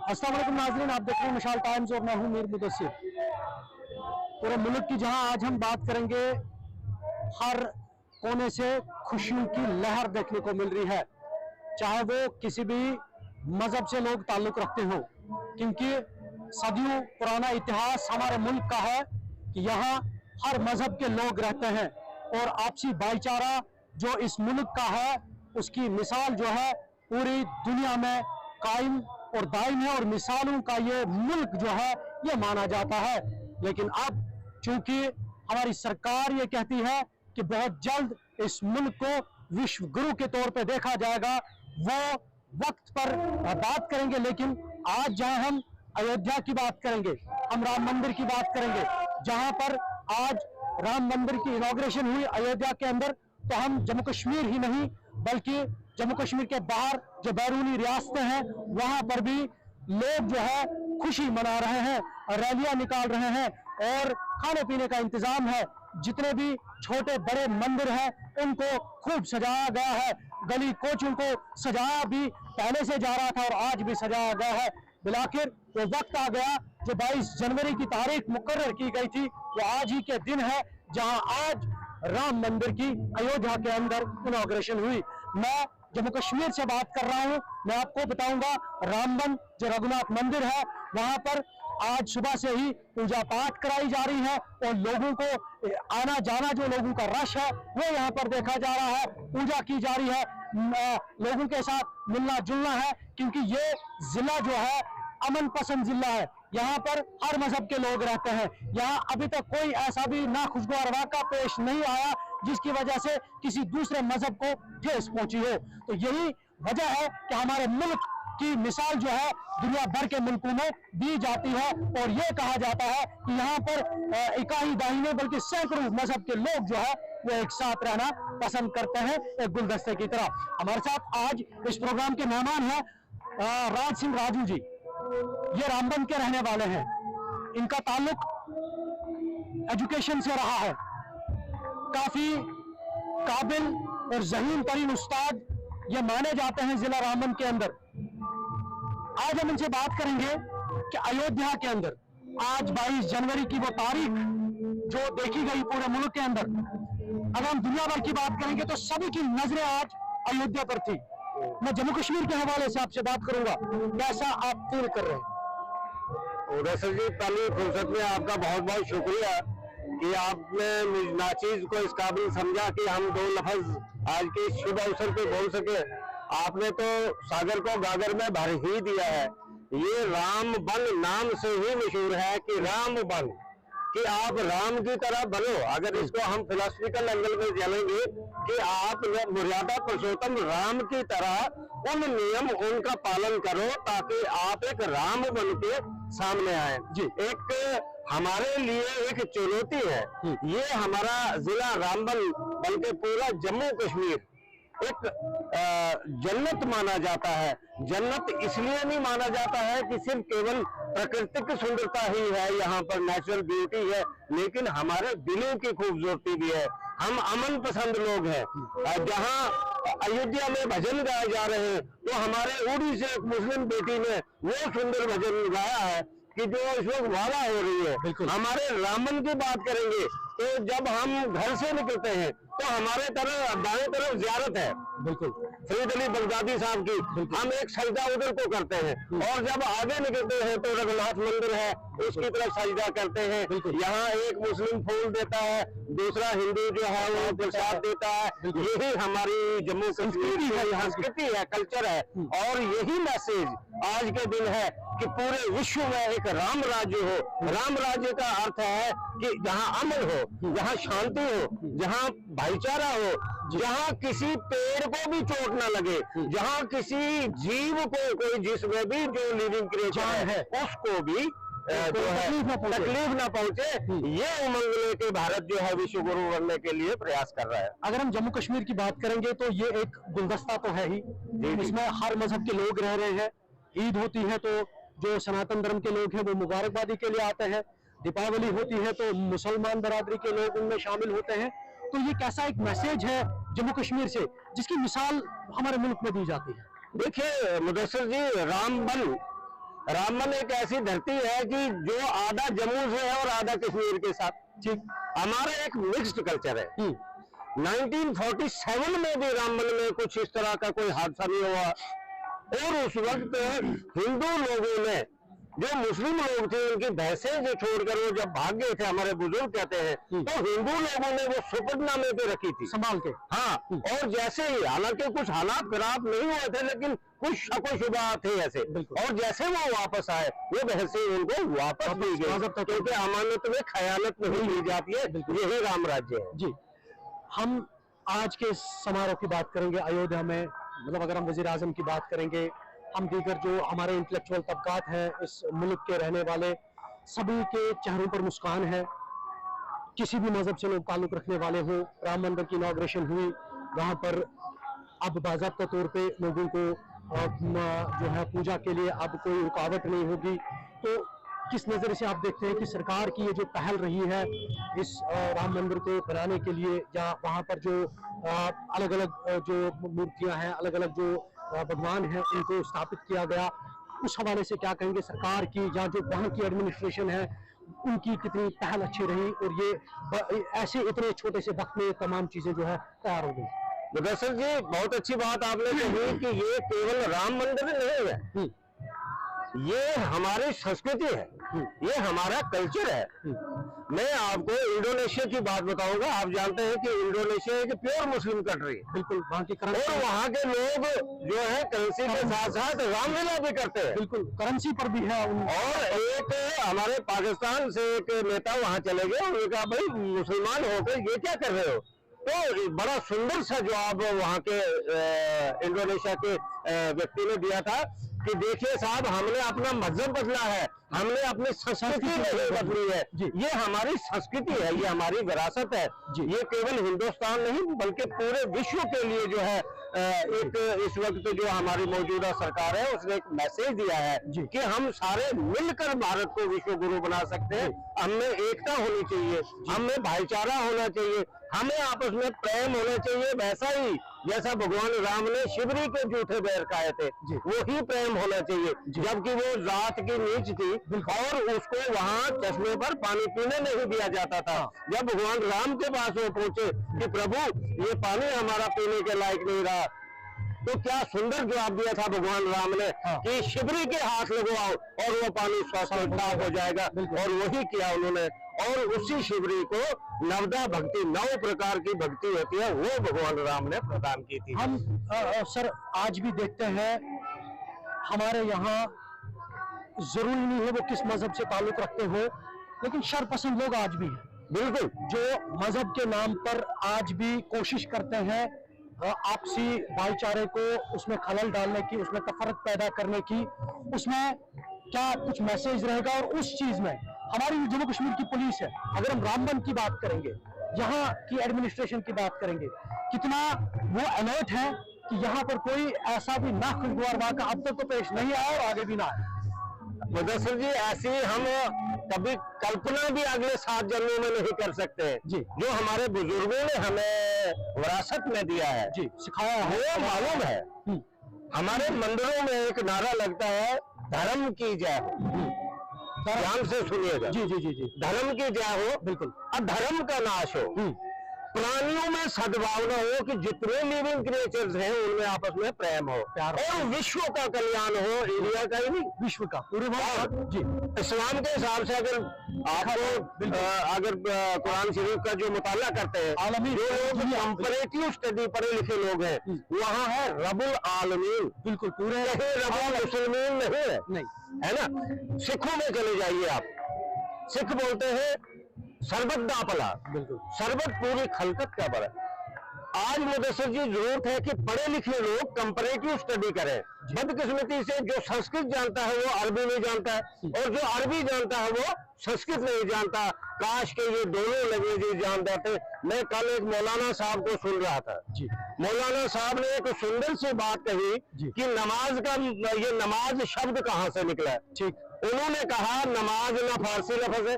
अस्सलाम वालेकुम नाज़रीन, आप देख रहे हैं मिसाल टाइम्स और मैं हूं मीर मुदस्सिर। पूरे मुल्क की जहां आज हम बात करेंगे, हर कोने से खुशियों की लहर देखने को मिल रही है, चाहे वो किसी भी मजहब से लोग ताल्लुक रखते हो, क्योंकि सदियों पुराना इतिहास हमारे मुल्क का है कि यहाँ हर मजहब के लोग रहते हैं और आपसी भाईचारा जो इस मुल्क का है उसकी मिसाल जो है पूरी दुनिया में कायम और दायम है और मिसालों का ये मुल्क जो है ये माना जाता है। लेकिन अब चूंकि हमारी सरकार ये कहती है कि बहुत जल्द इस मुल्क को विश्व गुरु के तौर पे देखा जाएगा, वो वक्त पर बात करेंगे। लेकिन आज जहां हम अयोध्या की बात करेंगे, हम राम मंदिर की बात करेंगे, जहां पर आज राम मंदिर की इनॉग्रेशन हुई अयोध्या के अंदर, तो हम जम्मू कश्मीर ही नहीं बल्कि जम्मू कश्मीर के बाहर जो बैरूनी रियासतें हैं वहां पर भी लोग जो है खुशी मना रहे हैं, रैलियां निकाल रहे हैं और खाने पीने का इंतजाम है। जितने भी छोटे बड़े मंदिर हैं उनको खूब सजाया गया है, गली कोचों को सजाया भी पहले से जा रहा था और आज भी सजाया गया है। बिलाखिर वो वक्त आ गया जो 22 जनवरी की तारीख मुकर्रर की गई थी, वो आज ही के दिन है जहां आज राम मंदिर की अयोध्या के अंदर इनॉग्रेशन हुई। मैं जम्मू कश्मीर से बात कर रहा हूं। मैं आपको बताऊंगा रामबन जो रघुनाथ मंदिर है वहां पर आज सुबह से ही पूजा पाठ कराई जा रही है और लोगों को आना जाना जो लोगों का रश है वो यहाँ पर देखा जा रहा है, पूजा की जा रही है, लोगों के साथ मिलना जुलना है, क्योंकि ये जिला जो है अमन पसंद जिला है। यहाँ पर हर मजहब के लोग रहते हैं। यहाँ अभी तक कोई ऐसा भी नाखुशगवार वाक़ा पेश नहीं आया जिसकी वजह से किसी दूसरे मजहब को ठेस पहुंची हो। तो यही वजह है कि हमारे मुल्क की मिसाल जो है दुनिया भर के मुल्कों में दी जाती है और ये कहा जाता है कि यहाँ पर इकाई दाही नहीं बल्कि सैकड़ों मजहब के लोग जो है वो एक साथ रहना पसंद करते हैं, एक गुलदस्ते की तरह। हमारे साथ आज इस प्रोग्राम के मेहमान हैं राज सिंह राजू जी। ये रामबन के रहने वाले हैं, इनका ताल्लुक एजुकेशन से रहा है, काफी काबिल और ज़हीन तरीन उस्ताद ये माने जाते हैं जिला रामबन के अंदर। आज हम इनसे बात करेंगे कि अयोध्या के अंदर आज 22 जनवरी की वो तारीख जो देखी गई पूरे मुल्क के अंदर, अगर हम दुनिया भर की बात करेंगे तो सभी की नजरें आज अयोध्या पर थी। मैं जम्मू कश्मीर के हवाले से आपसे बात करूंगा, कैसा आप फील कर रहे हैं? उदयसर जी, पहली फुर्सत में आपका बहुत बहुत शुक्रिया कि आपने नाचीज को इस काबिल समझा कि हम दो लफ्ज आज के शुभ अवसर पे बोल सके। आपने तो सागर को गागर में भर ही दिया है। ये राम बन नाम से ही मशहूर है कि राम बन, कि आप राम की तरह बनो। अगर इसको हम फिलोसफिकल एंगल में चलेंगे कि आप मर्यादा पुरुषोत्तम राम की तरह उन नियम उनका पालन करो ताकि आप एक राम बन के सामने आए जी। एक हमारे लिए एक चुनौती है ये, हमारा जिला रामबन बल्कि पूरा जम्मू कश्मीर एक जन्नत माना जाता है। जन्नत इसलिए नहीं माना जाता है कि सिर्फ केवल प्राकृतिक सुंदरता ही है, यहाँ पर नेचुरल ब्यूटी है, लेकिन हमारे दिलों की खूबसूरती भी है। हम अमन पसंद लोग हैं। जहाँ अयोध्या में भजन गाए जा रहे हैं तो हमारे उड़ी से एक मुस्लिम बेटी ने वो सुंदर भजन गाया है कि जो इस वक्त वाला हो रही है। हमारे रामबन की बात करेंगे तो जब हम घर से निकलते हैं तो हमारे तरफ दाएं तरफ ज़ियारत है, बिल्कुल फरीद अली बगदादी साहब की, हम एक सजदा उधर को करते हैं। और जब आगे निकलते हैं तो रघुनाथ मंदिर है, उसकी तरफ सजदा करते हैं। यहाँ एक मुस्लिम फूल देता है, दूसरा हिंदू जो है वो प्रसाद देता है। यही हमारी जम्मू कश्मीर की संस्कृति है, कल्चर है। और यही मैसेज आज के दिन है कि पूरे विश्व में एक राम राज्य हो। राम राज्य का अर्थ है कि जहाँ अमन हो, जहाँ शांति हो, जहाँ भाईचारा हो, जहाँ किसी पेड़ को भी चोट ना लगे, जहाँ किसी जीव को कोई जिसमें भी जो लिविंग क्रिएचर है उसको भी जो है तकलीफ ना पहुंचे। ये उमंग लेके भारत जो है विश्व गुरु बनने के लिए प्रयास कर रहा है। अगर हम जम्मू कश्मीर की बात करेंगे तो ये एक गुलदस्ता तो है ही, इसमें हर मजहब के लोग रह रहे हैं। ईद होती है तो जो सनातन धर्म के लोग हैं वो मुबारकबादी के लिए आते हैं, दीपावली होती है तो मुसलमान बरादरी के लोग उनमें शामिल होते हैं। तो ये कैसा एक मैसेज है जम्मू कश्मीर से जिसकी मिसाल हमारे मुल्क में दी जाती है? देखिए मुदस्सिर जी, रामबन रामबन एक ऐसी धरती है कि जो आधा जम्मू से है और आधा कश्मीर के साथ। ठीक। हमारा एक मिक्स्ड कल्चर है। 1947 में भी रामबन में कुछ इस तरह का कोई हादसा नहीं हुआ, और उस वक्त हिंदू लोगों ने, जो मुस्लिम लोग थे उनकी भैंसें जो छोड़कर वो जब भाग गए थे, हमारे बुजुर्ग कहते हैं, तो हिंदू लोगों ने वो सुपुर्दनामे पे रखी थी संभाल के। हाँ, और जैसे ही, हालांकि कुछ हालात खराब नहीं हुए थे, लेकिन कुछ शको शुबा थे ऐसे, और जैसे वो वापस आए वो भैंसें उनको वापस दी गई, क्योंकि अमानत में खयानत नहीं ली जाती है। यही राम राज्य है जी। हम आज के समारोह की बात करेंगे अयोध्या में, मतलब अगर हम वजीर आजम की बात करेंगे, हम दीगर जो हमारे इंटेलेक्चुअल तबकात हैं इस मुल्क के रहने वाले, सभी के चेहरों पर मुस्कान है। किसी भी मजहब से लोग ताल्लुक रखने वाले हों, राम मंदिर की इनॉग्रेशन हुई, वहाँ पर अब बाज़ाब्ता तौर पे लोगों को जो है पूजा के लिए अब कोई रुकावट नहीं होगी। तो किस नज़र से आप देखते हैं कि सरकार की ये जो पहल रही है इस राम मंदिर को बनाने के लिए, या वहाँ पर जो अलग अलग जो मूर्तियाँ हैं, अलग अलग जो भगवान हैं उनको स्थापित किया गया, उस हवाले से क्या कहेंगे? सरकार की या जो वहाँ की एडमिनिस्ट्रेशन है उनकी कितनी पहल अच्छी रही, और ये ऐसे इतने छोटे से वक्त में तमाम चीजें जो है तैयार हो गई? मुदस्सिर जी, बहुत अच्छी बात आपने कही कि ये केवल राम मंदिर नहीं है, ये हमारी संस्कृति है, ये हमारा कल्चर है। मैं आपको इंडोनेशिया की बात बताऊंगा। आप जानते हैं कि इंडोनेशिया एक प्योर मुस्लिम कंट्री है। बिल्कुल, वहाँ की और वहाँ के लोग जो है करेंसी के साथ साथ रामलीला भी करते हैं। बिल्कुल, करेंसी पर भी है और एक हमारे पाकिस्तान से एक नेता वहाँ चले गए, उन्होंने कहा भाई मुसलमान होकर ये क्या कर रहे हो? तो बड़ा सुंदर सा जवाब वहाँ के इंडोनेशिया के व्यक्ति ने दिया था कि देखिए साहब, हमने अपना मजहब बदला है, हमने अपनी संस्कृति नहीं बदली है। ये हमारी संस्कृति है, ये हमारी विरासत है। ये केवल हिंदुस्तान नहीं बल्कि पूरे विश्व के लिए जो है एक इस वक्त जो हमारी मौजूदा सरकार है उसने एक मैसेज दिया है कि हम सारे मिलकर भारत को विश्व गुरु बना सकते हैं। हमें एकता होनी चाहिए, हमें भाईचारा होना चाहिए, हमें आपस में प्रेम होना चाहिए। वैसा ही जैसा भगवान राम ने शिवरी के जूठे बैर खाए थे, वही प्रेम होना चाहिए। जबकि वो रात की नीच थी और उसको वहाँ चश्मे पर पानी पीने नहीं दिया जाता था। जब भगवान राम के पास वो पहुंचे कि प्रभु ये पानी हमारा पीने के लायक नहीं रहा, तो क्या सुंदर जवाब दिया था भगवान राम ने कि शिवरी के हाथ लगवाओ और वो पानी स्वास्थ्य साफ हो जाएगा। और वही किया उन्होंने, और उसी शिवरी को नवदा भक्ति, 9 प्रकार की भक्ति होती है, वो भगवान राम ने प्रदान की थी। हम सर आज भी देखते हैं हमारे यहाँ, जरूरी नहीं है वो किस मजहब से ताल्लुक रखते हो, लेकिन शरपसंद लोग आज भी हैं। बिल्कुल, जो मजहब के नाम पर आज भी कोशिश करते हैं आपसी भाईचारे को उसमें खलल डालने की, उसमें तफरक पैदा करने की। उसमें क्या कुछ मैसेज रहेगा? और उस चीज में हमारी जम्मू कश्मीर की पुलिस है, अगर हम रामबन की बात करेंगे, यहाँ की एडमिनिस्ट्रेशन की बात करेंगे, कितना वो अलर्ट है कि यहाँ पर कोई ऐसा भी नाखुशगवार वाक़ा अब तक तो पेश नहीं आया और आगे भी ना आए। मुदस्सिर जी, ऐसी हम कभी कल्पना भी अगले 7 जन्मों में नहीं कर सकते जी। जो हमारे बुजुर्गों ने हमें विरासत में दिया है, जी, सिखाया है, वो मालूम है। हमारे मंदिरों में एक नारा लगता है, धर्म की जय हो। ध्यान से सुनिएगा। जी जी जी जी, धर्म की जय हो, बिल्कुल। अधर्म का नाश हो, प्राणियों में सद्भावना हो कि जितने लिविंग क्रिएचर्स हैं उनमें आपस में प्रेम हो, और विश्व का कल्याण हो, इंडिया का ही नहीं विश्व का, पूरे जी। इस्लाम के हिसाब से अगर आपको अगर कुरान शरीफ का जो मुताला करते हैं, जो लोग कंपैरेटिव स्टडी पढ़े लिखे लोग हैं, वहाँ है रबुल आलमीन। बिल्कुल, पूरे रबुल मुसलमान नहीं है ना। सिखों में चले जाइए आप, सिख बोलते हैं सरबत दा भला, बिल्कुल, सरबत पूरी खलकत का भला। आज मुदस्सिर जी जरूरत है कि पढ़े लिखे लोग कंपैरेटिव स्टडी करें। बदकिस्मती से जो संस्कृत जानता है वो अरबी नहीं जानता है, और जो अरबी जानता है वो संस्कृत नहीं जानता। काश के ये दोनों लैंग्वेज जान जाते। मैं कल एक मौलाना साहब को सुन रहा था जी। मौलाना साहब ने एक सुंदर सी बात कही कि नमाज का ये नमाज शब्द कहाँ से निकला है। ठीक, उन्होंने कहा नमाज ना फारसी लफ्ज है,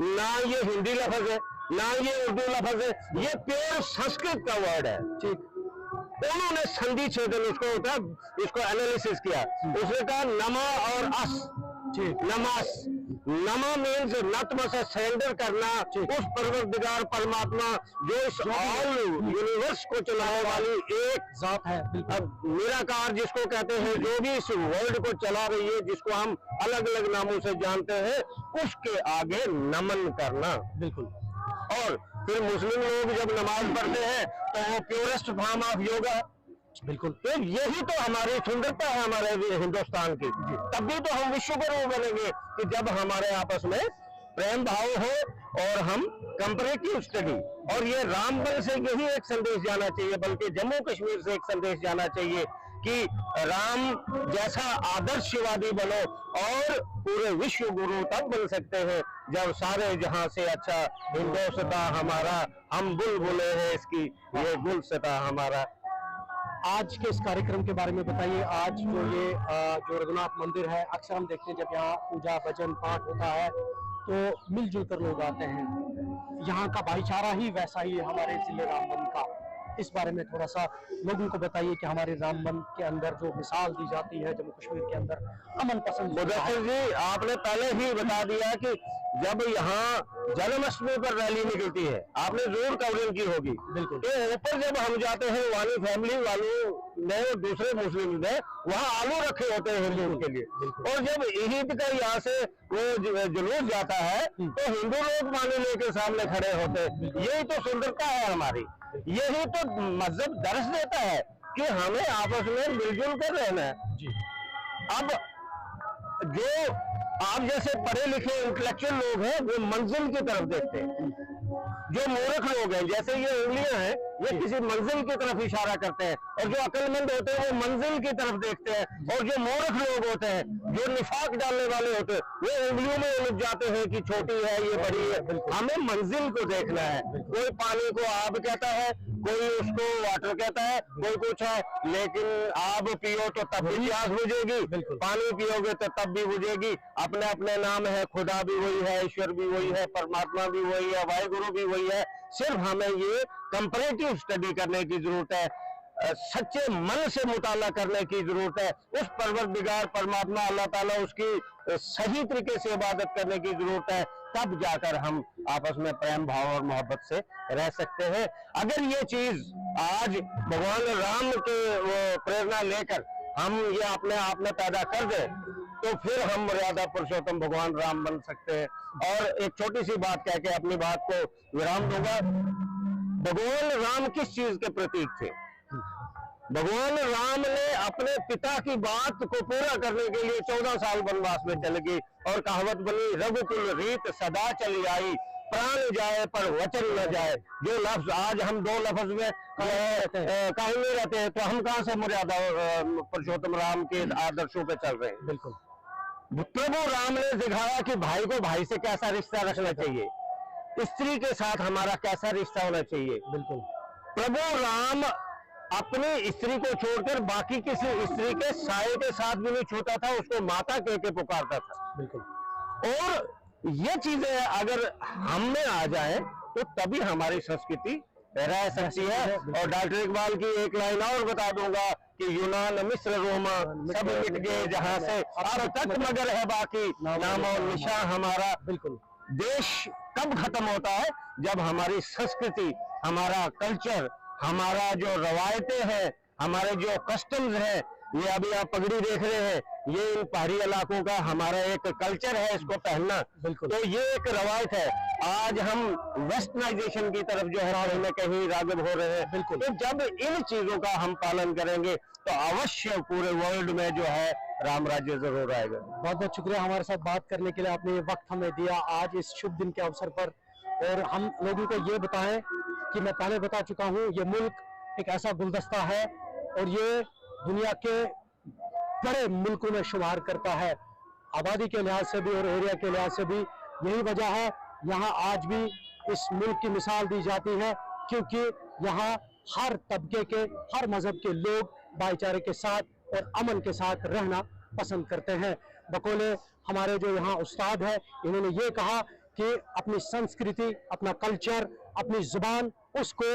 ना ये हिंदी लफ्ज है, ना ये उर्दू लफ्ज है, ये प्योर संस्कृत का वर्ड है। ठीक, उन्होंने संधि छेदन उसको होता है, इसको एनालिसिस किया। उसने कहा नमा और अस, नमास, नमा मीन्स नतमस्तक सरेंडर करना उस परवरदिगार परमात्मा जो इस ऑल यूनिवर्स को चलाने वाली एक जात है। अब निराकार जिसको कहते हैं, जो भी इस वर्ल्ड को चला रही है, जिसको हम अलग अलग नामों से जानते हैं, उसके आगे नमन करना। बिल्कुल। और फिर मुस्लिम लोग जब नमाज पढ़ते हैं तो वो प्योरेस्ट फॉर्म ऑफ योगा। बिल्कुल। तो यही तो हमारी सुंदरता है हमारे हिंदुस्तान की। तभी तो हम विश्व गुरु बनेंगे कि जब हमारे आपस में प्रेम भाव हो और हम कंपैरेटिव स्टडी। और ये रामबन से यही एक संदेश जाना चाहिए, बल्कि जम्मू कश्मीर से एक संदेश जाना चाहिए कि राम जैसा आदर्शवादी बनो और पूरे विश्व गुरु तब बन सकते हैं जब सारे जहां से अच्छा हिंदुस्तान हमारा, हम बुलबुले हैं इसकी, ये गुलस्ता हमारा। आज के इस कार्यक्रम के बारे में बताइए। आज जो रघुनाथ मंदिर है, अक्सर हम देखते हैं जब यहाँ पूजा भजन पाठ होता है तो मिलजुल कर लोग आते हैं। यहाँ का भाईचारा ही वैसा ही है हमारे जिले रामबन का। इस बारे में थोड़ा सा लोगों को बताइए कि हमारे रामबन के अंदर जो मिसाल दी जाती है जम्मू कश्मीर के अंदर, अमन पसंद। मुदस्सिर जी, आपने पहले ही बता दिया कि जब यहाँ जन्माष्टमी पर रैली निकलती है, आपने जरूर कवरिंग की होगी। बिल्कुल। तो ऊपर जब हम जाते हैं, वाली फैमिली वालों ने, दूसरे मुस्लिम ने वहाँ आलू रखे होते हैं हिंदुओं के लिए। और जब ईद का यहाँ से वो जुलूस जाता है तो हिंदू लोग पानी लेके सामने खड़े होते हैं। यही तो सुंदरता है हमारी, यही तो मजहब दर्श देता है कि हमें आपस में मिलजुल कर रहना है। जी। अब जो आप जैसे पढ़े लिखे इंटेलेक्चुअल लोग हैं वो मंजिल की तरफ देखते हैं, जो मूर्ख लोग हैं जैसे ये उंगलियां हैं ये किसी मंजिल की तरफ इशारा करते हैं, और जो अक्लमंद होते हैं वो मंजिल की तरफ देखते हैं, और जो मूर्ख लोग होते हैं, जो निफाक डालने वाले होते हैं, वो उंगलियों में उलझ जाते हैं कि छोटी है ये बड़ी है। हमें मंजिल को देखना है। कोई पानी को आब कहता है, कोई उसको वाटर कहता है, कोई कुछ है, लेकिन आब पियो तो तब भी प्यास बुझेगी, पानी पियोगे तो तब भी बुझेगी। अपने अपने नाम है, खुदा भी वही है, ईश्वर भी वही है, परमात्मा भी वही है, वाहिगुरु भी वही है। सिर्फ हमें ये कंपैरेटिव स्टडी करने की जरूरत है, सच्चे मन से मुताला करने की जरूरत है। उस परवरदिगार परमात्मा अल्लाह ताला उसकी सही तरीके से इबादत करने की जरूरत है, तब जाकर हम आपस में प्रेम भाव और मोहब्बत से रह सकते हैं। अगर ये चीज आज भगवान राम के प्रेरणा लेकर हम ये अपने आप में पैदा कर दे तो फिर हम मर्यादा पुरुषोत्तम भगवान राम बन सकते हैं। और एक छोटी सी बात कह के अपनी बात को विराम दूंगा। भगवान राम किस चीज के प्रतीक थे? भगवान राम ने अपने पिता की बात को पूरा करने के लिए 14 साल वनवास में चले गए, और कहावत बनी, रघुकुल रीत सदा चली आई, प्राण जाए पर वचन न जाए। जो लफ्ज आज हम दो लफ्ज में कहीं नहीं रहते हैं, तो हम कहां से मर्यादा पुरुषोत्तम राम के आदर्शों पे चल रहे हैं? बिल्कुल। प्रभु राम ने दिखाया कि भाई को भाई से कैसा रिश्ता रखना चाहिए, स्त्री के साथ हमारा कैसा रिश्ता होना चाहिए। बिल्कुल। प्रभु राम अपनी स्त्री को छोड़कर बाकी किसी स्त्री के साये के साथ भी नहीं छूता था, उसको माता कह के पुकारता था। बिल्कुल। और ये चीजें अगर हम में आ जाए तो तभी हमारी संस्कृति रह सकती है। और डॉक्टर इकबाल की एक लाइन और बता दूंगा कि यूनान मिस्र रोमा सब मिट गए जहां से, अब तक मगर है बाकी नाम और निशा हमारा। बिल्कुल। देश कब खत्म होता है? जब हमारी संस्कृति, हमारा कल्चर, हमारा जो रवायतें हैं, हमारे जो कस्टम्स हैं, ये अभी आप पगड़ी देख रहे हैं, ये इन पहाड़ी इलाकों का हमारा एक कल्चर है, इसको पहनना। बिल्कुल। तो ये एक रवायत है। आज हम वेस्टर्नाइजेशन की तरफ जो है कहीं न कहीं राग़िब हो रहे हैं। बिल्कुल। तो जब इन चीजों का हम पालन करेंगे तो अवश्य पूरे वर्ल्ड में जो है राम राज्य जरूर आएगा। बहुत बहुत शुक्रिया हमारे साथ बात करने के लिए, आपने ये वक्त हमें दिया आज इस शुभ दिन के अवसर पर। और हम लोगों को ये बताएं कि मैं पहले बता चुका हूँ, ये मुल्क एक ऐसा गुलदस्ता है और ये दुनिया के बड़े मुल्कों में शुमार करता है, आबादी के लिहाज से भी और एरिया के लिहाज से भी। यही वजह है यहाँ आज भी इस मुल्क की मिसाल दी जाती है, क्योंकि यहाँ हर तबके के, हर मजहब के लोग भाईचारे के साथ और अमन के साथ रहना पसंद करते हैं। बकौले हमारे जो यहाँ उस्ताद है, इन्होंने ये कहा कि अपनी संस्कृति, अपना कल्चर, अपनी जुबान उसको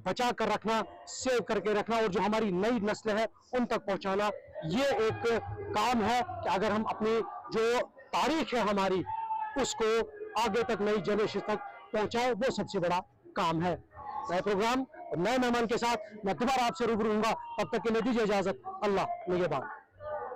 बचा कर रखना, सेव करके रखना और जो हमारी नई नस्ल है उन तक पहुंचाना, ये एक काम है कि अगर हम अपनी जो तारीख है हमारी उसको आगे तक नई जनरेशन तक पहुंचाए, वो सबसे बड़ा काम है। नए प्रोग्राम और नए मेहमान के साथ मैं दोबारा आपसे रूबरू हूंगा, तब तक के लिए दीजिए इजाजत। अल्लाह निगहबान।